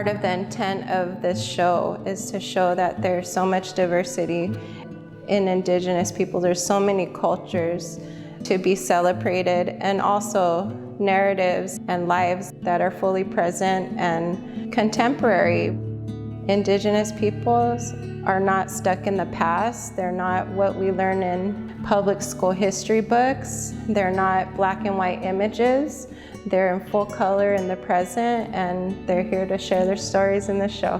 Part of the intent of this show is to show that there's so much diversity in Indigenous people. There's so many cultures to be celebrated, and also narratives and lives that are fully present and contemporary. Indigenous peoples are not stuck in the past. They're not what we learn in public school history books. They're not black and white images. They're in full color in the present, and they're here to share their stories in the show.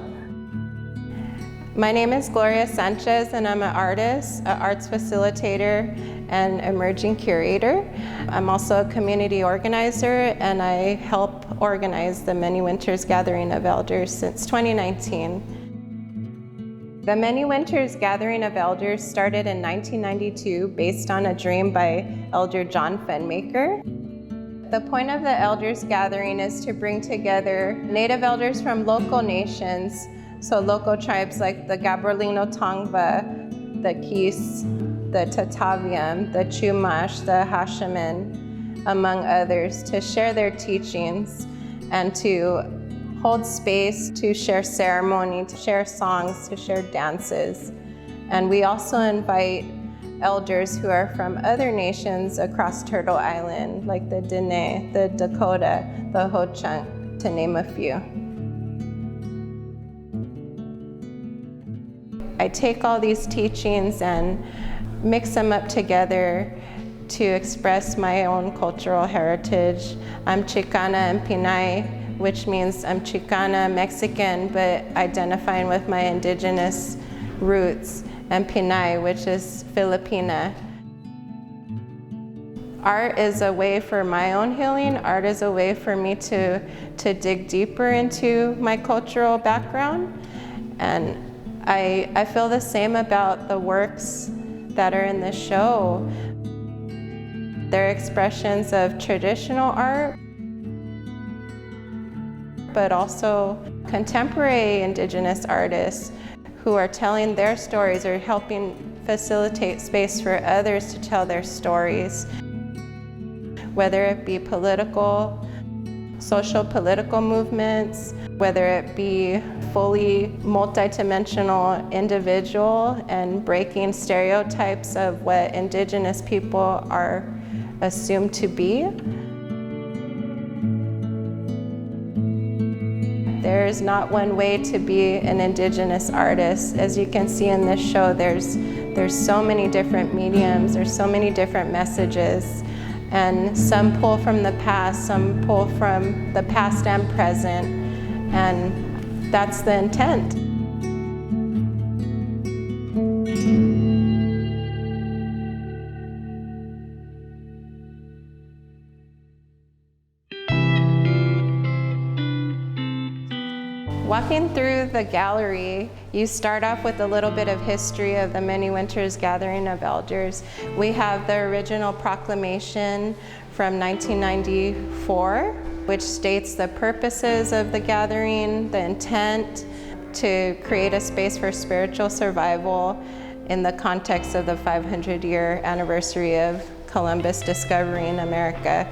My name is Gloria Sánchez, and I'm an artist, an arts facilitator, and emerging curator. I'm also a community organizer, and I help organize the Many Winters Gathering of Elders since 2019. The Many Winters Gathering of Elders started in 1992 based on a dream by Elder John Fenmaker. The point of the Elders Gathering is to bring together Native elders from local nations, so local tribes like the Gabrielino Tongva, the Kis, the Tataviam, the Chumash, the Hashiman, among others, to share their teachings and to hold space to share ceremony, to share songs, to share dances. And we also invite elders who are from other nations across Turtle Island, like the Dene, the Dakota, the Ho-Chunk, to name a few. I take all these teachings and mix them up together to express my own cultural heritage. I'm Chicana and Pinay, which means I'm Chicana, Mexican, but identifying with my indigenous roots, and Pinay, which is Filipina. Art is a way for my own healing. Art is a way for me to dig deeper into my cultural background. And I feel the same about the works that are in this show. They're expressions of traditional art, but also contemporary Indigenous artists who are telling their stories or helping facilitate space for others to tell their stories, whether it be political, social political movements, whether it be fully multidimensional individual and breaking stereotypes of what Indigenous people are assumed to be. There is not one way to be an Indigenous artist. As you can see in this show, there's so many different mediums, there's so many different messages, and some pull from the past, some pull from the past and present, and that's the intent. Walking through the gallery, you start off with a little bit of history of the Many Winters Gathering of Elders. We have the original proclamation from 1994, which states the purposes of the gathering, the intent to create a space for spiritual survival in the context of the 500-year anniversary of Columbus discovering America.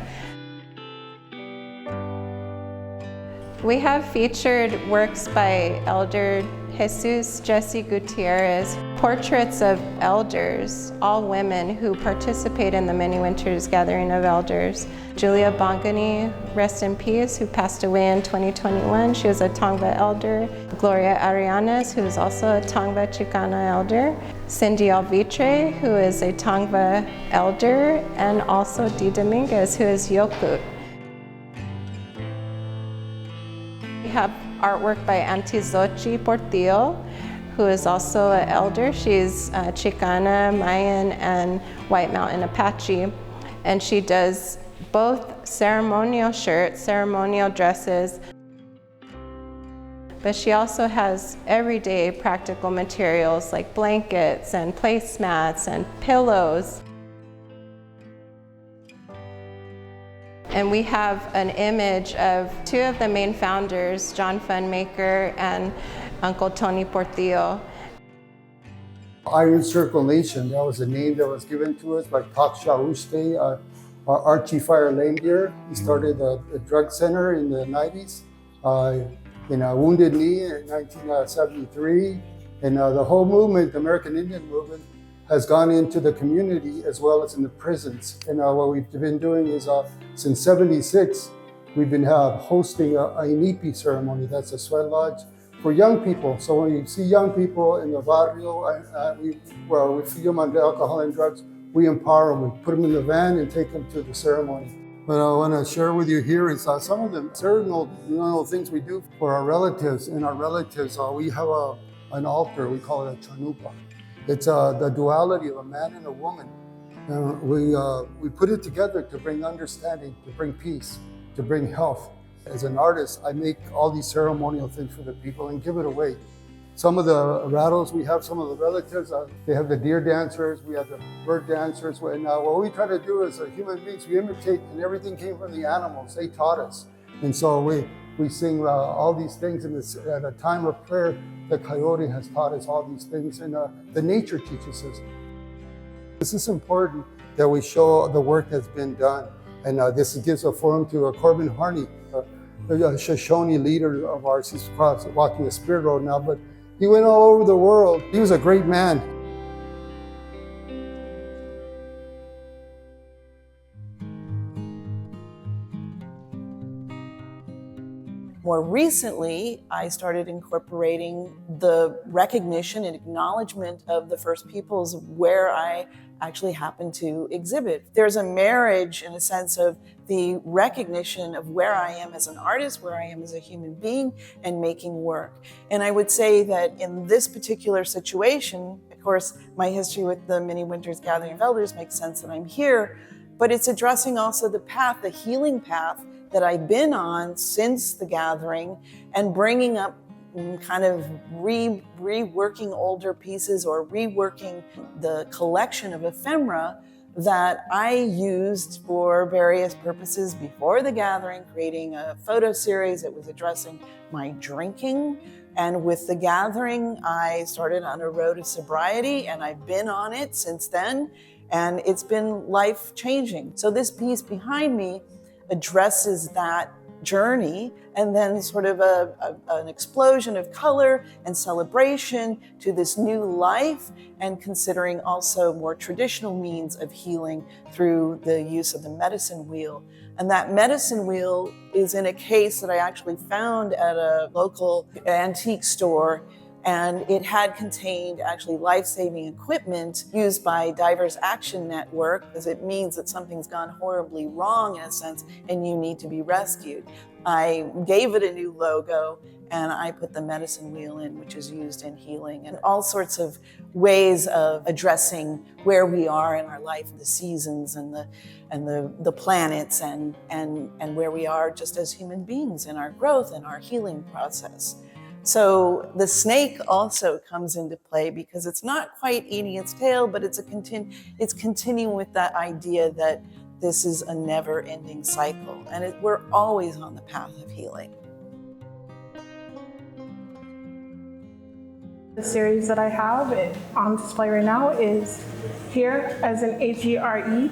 We have featured works by Elder Jesús Gutiérrez, portraits of elders, all women who participate in the Many Winters Gathering of Elders. Julia Bongani, rest in peace, who passed away in 2021. She was a Tongva elder. Gloria Arianes, who is also a Tongva Chicana elder. Cindy Alvitre, who is a Tongva elder, and also Di Dominguez, who is Yokut. We have artwork by Auntie Xochi Portillo, who is also an elder. She's Chicana, Mayan, and White Mountain Apache. And she does both ceremonial shirts, ceremonial dresses, but she also has everyday practical materials like blankets and placemats and pillows. And we have an image of two of the main founders, John Funmaker and Uncle Tony Portillo. Iron Circle Nation, that was a name that was given to us by Taksha Uste, Archie Fire Reindeer. He started a drug center in the 90s. in Wounded Knee in 1973. And the whole movement, the American Indian movement, has gone into the community as well as in the prisons. And what we've been doing is since 76, we've been hosting a inipi ceremony, that's a sweat lodge, for young people. So when you see young people in the barrio, we feed them on alcohol and drugs, we empower them, we put them in the van and take them to the ceremony. What I want to share with you here is some of the ceremonial things we do for our relatives. And our relatives, we have an altar, we call it a chanupa. It's the duality of a man and a woman. And we put it together to bring understanding, to bring peace, to bring health. As an artist, I make all these ceremonial things for the people and give it away. Some of the rattles, we have some of the relatives, they have the deer dancers, we have the bird dancers. And what we try to do as human beings, we imitate, and everything came from the animals. They taught us. And so we sing all these things at a time of prayer. The coyote has taught us all these things, and the nature teaches us. This is important that we show the work that's been done. And this gives a forum to Corbin Harney, the Shoshone leader of ours. He's walking the spirit road now, but he went all over the world. He was a great man. More recently, I started incorporating the recognition and acknowledgement of the First Peoples where I actually happen to exhibit. There's a marriage in a sense of the recognition of where I am as an artist, where I am as a human being, and making work. And I would say that in this particular situation, of course, my history with the Mini Winters Gathering of Elders makes sense that I'm here, but it's addressing also the path, the healing path that I've been on since the gathering, and bringing up kind of reworking older pieces or reworking the collection of ephemera that I used for various purposes before the gathering, creating a photo series that was addressing my drinking. And with the gathering, I started on a road of sobriety, and I've been on it since then, and it's been life-changing. So this piece behind me addresses that journey, and then sort of an explosion of color and celebration to this new life, and considering also more traditional means of healing through the use of the medicine wheel. And that medicine wheel is in a case that I actually found at a local antique store, and it had contained actually life-saving equipment used by Divers Action Network, because it means that something's gone horribly wrong in a sense and you need to be rescued. I gave it a new logo, and I put the medicine wheel in, which is used in healing, and all sorts of ways of addressing where we are in our life, the seasons and the planets, and where we are just as human beings in our growth and our healing process. So the snake also comes into play because it's not quite eating its tail, but it's continuing with that idea that this is a never-ending cycle, and we're always on the path of healing. The series that I have on display right now is Here as in HERE,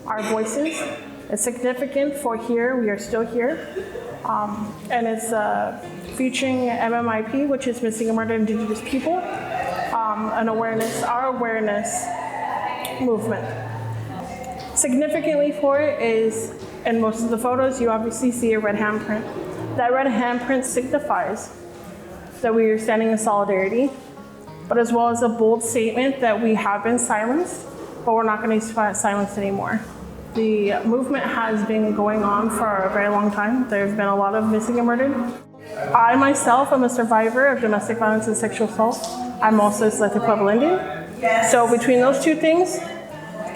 Our Voices. It's significant for here, we are still here. And it's featuring MMIP, which is Missing and Murdered Indigenous People, our awareness movement. Significantly for it is, in most of the photos, you obviously see a red handprint. That red handprint signifies that we are standing in solidarity, but as well as a bold statement that we have been silenced, but we're not going to be silenced anymore. The movement has been going on for a very long time. There's been a lot of missing and murdered. I myself am a survivor of domestic violence and sexual assault. I'm also a selected Pueblo Indian. Yes. So between those two things,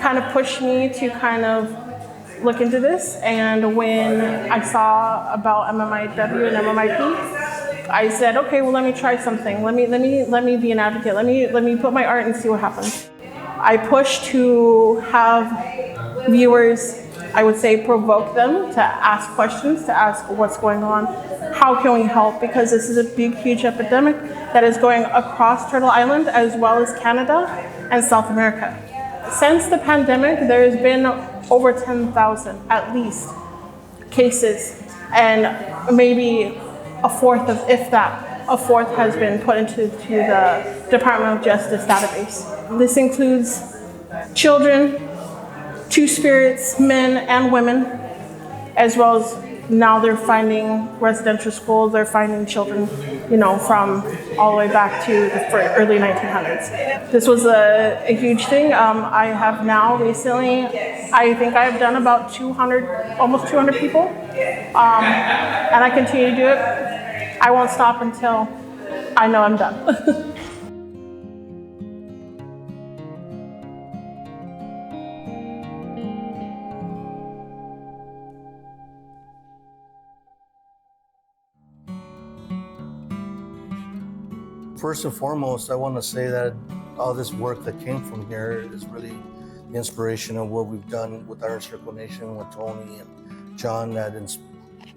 kind of pushed me to kind of look into this. And when I saw about MMIW and MMIP, I said, okay, well, let me try something. Let me be an advocate. Let me put my art and see what happens. I pushed to have viewers, I would say, provoke them to ask questions, to ask what's going on, how can we help, because this is a big, huge epidemic that is going across Turtle Island as well as Canada and South America. Since the pandemic, there's been over 10,000 at least cases, and maybe a fourth of, if that, a fourth has been put into the Department of Justice database. This includes children, two spirits, men and women, as well as now they're finding residential schools, they're finding children, from all the way back to the early 1900s. This was a huge thing. I have now recently, I think I've done about 200, almost 200 people. And I continue to do it. I won't stop until I know I'm done. First and foremost, I want to say that all this work that came from here is really the inspiration of what we've done with our Circle Nation, with Tony and John, that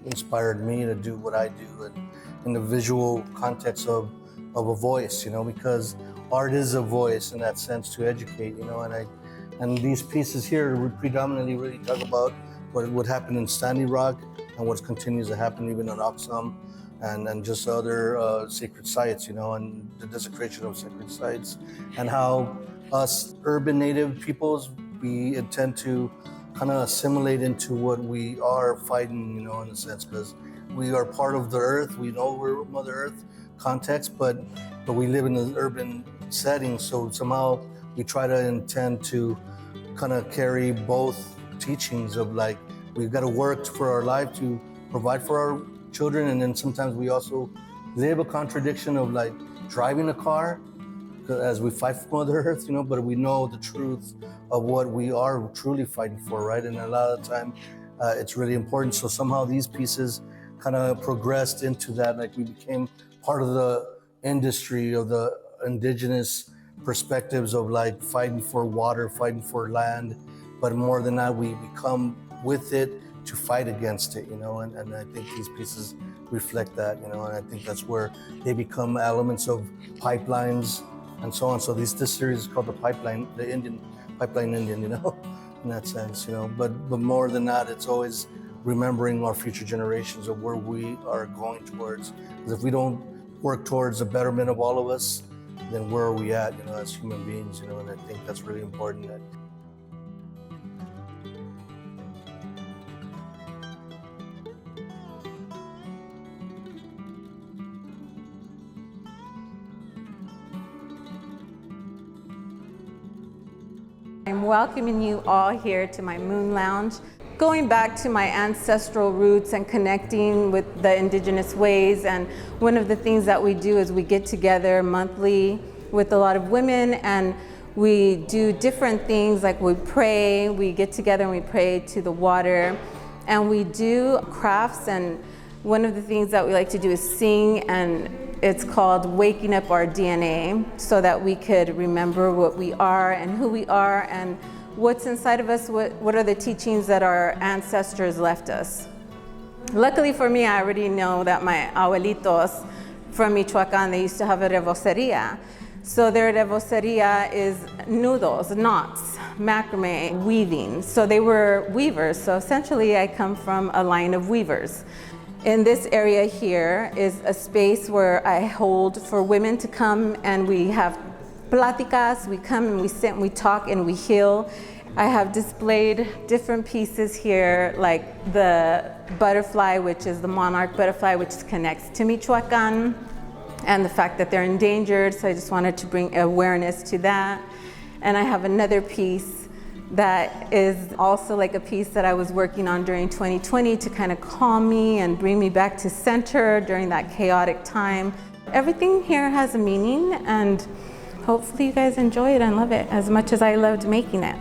inspired me to do what I do, and in the visual context of a voice, because art is a voice in that sense to educate, and these pieces here would predominantly really talk about what happened in Standing Rock and what continues to happen even in Oxum. And just other sacred sites, and the desecration of sacred sites, and how us urban native peoples, we intend to kind of assimilate into what we are fighting, in a sense, because we are part of the earth. We know we're Mother Earth context, but we live in an urban setting, so somehow we try to intend to kind of carry both teachings of like, we've got to work for our life to provide for our children, and then sometimes we also live a contradiction of like driving a car as we fight for Mother Earth, but we know the truth of what we are truly fighting for, right? And a lot of the time it's really important. So somehow these pieces kind of progressed into that, like we became part of the industry of the indigenous perspectives of like fighting for water, fighting for land, but more than that, we become with it to fight against it, and I think these pieces reflect that, and I think that's where they become elements of pipelines and so on. So this series is called the Indian Pipeline, in that sense, but more than that, it's always remembering our future generations of where we are going towards. Because if we don't work towards the betterment of all of us, then where are we at, as human beings, and I think that's really important. I'm welcoming you all here to my Moon Lounge. Going back to my ancestral roots and connecting with the indigenous ways, and one of the things that we do is we get together monthly with a lot of women and we do different things, like we pray, we get together and we pray to the water, and we do crafts, and one of the things that we like to do is sing, and it's called Waking Up Our DNA, so that we could remember what we are and who we are and what's inside of us, what are the teachings that our ancestors left us. Luckily for me, I already know that my abuelitos from Michoacan, they used to have a reboceria. So their reboceria is noodles, knots, macrame, weaving. So they were weavers. So essentially I come from a line of weavers. In this area here is a space where I hold for women to come, and we have pláticas. We come and we sit and we talk and we heal. I have displayed different pieces here, like the butterfly, which is the monarch butterfly, which connects to Michoacan, and the fact that they're endangered. So I just wanted to bring awareness to that. And I have another piece that is also like a piece that I was working on during 2020 to kind of calm me and bring me back to center during that chaotic time. Everything here has a meaning, and hopefully you guys enjoy it and love it as much as I loved making it.